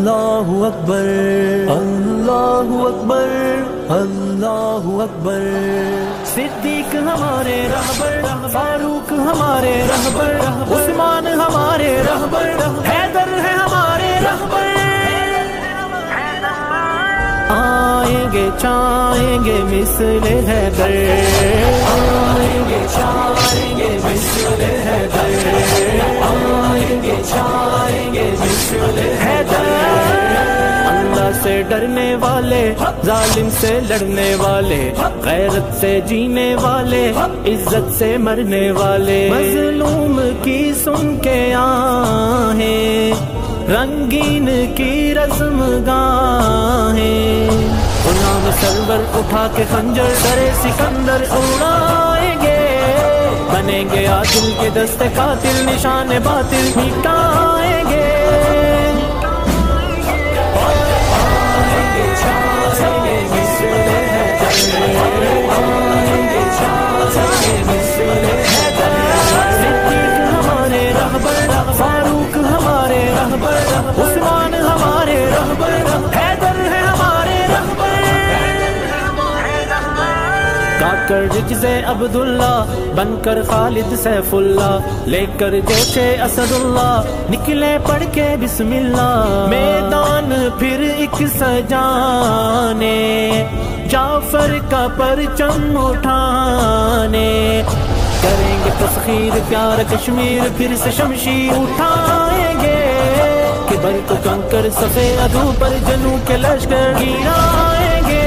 اللہ اکبر اللہ اکبر اللہ اکبر۔ صدیق ہمارے رہبر، فاروق ہمارے رہبر، عثمان ہمارے رہبر، حیدر ہے ہمارے رہبر۔ آئیں گے چاہیں گے مثل حیدر، آئیں گے چاہیں گے مثل حیدر، آئیں گے چاہیں گے مثل حیدر۔ اللہ سے ڈرنے والے، ظالم سے لڑنے والے، غیرت سے جینے والے، عزت سے مرنے والے، مظلوم کی سن کے آہیں، رنگین کی رسم گاہیں، غلام سرور اٹھا کے خنجر سرے سکندر اڑائیں گے، بنیں گے عادل کے دست قاتل، نشان باطل مٹائیں گے۔ فاروق ہمارے رہبر، عثمان ہمارے رہبر، حیدر ہے ہمارے رہبر۔ کاکر رجز عبداللہ، بن کر خالد سیف اللہ، لے کر جوش اسد اللہ، نکلے پڑھ کے بسم اللہ، میدان پھر ایک سجانے، جعفر کا پرچم اٹھانے، کریں گے تسخیر پیار کشمیر، پھر سے شمشیر اٹھائیں گے، کبر کو کنکر صفے عدو پر جنو کے لشکر گرائیں گے۔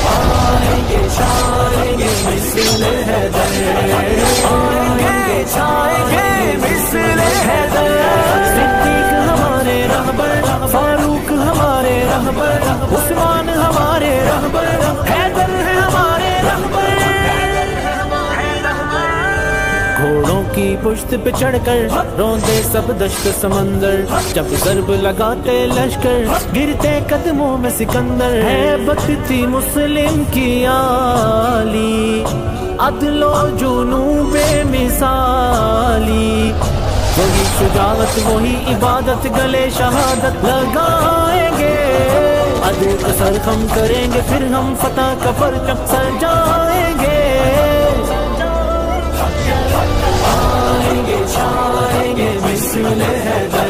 آئیں گے چاہیں گے مثل حیدر، آئیں گے چاہیں گے مثل حیدر۔ صدیق ہمارے رہبر، فاروق ہمارے رہبر، عثمان ہمارے رہبر، حیدر ہے ہمارے رہبر۔ گھوڑوں کی پشت پہ چڑھ کر روندے سب دشت سمندر، جب ضرب لگاتے لشکر گرتے قدموں میں سکندر، ہیبت تھی مسلم کی عالی، عدل و جنون بے مثالی، وہی شجاعت وہی عبادت، گلے شہادت لگائیں گے، عدو کا سر خم کریں گے، پھر ہم فتح کا پرچم سجائیں گے۔ آئیں گے چاہیں گے مثل حیدر،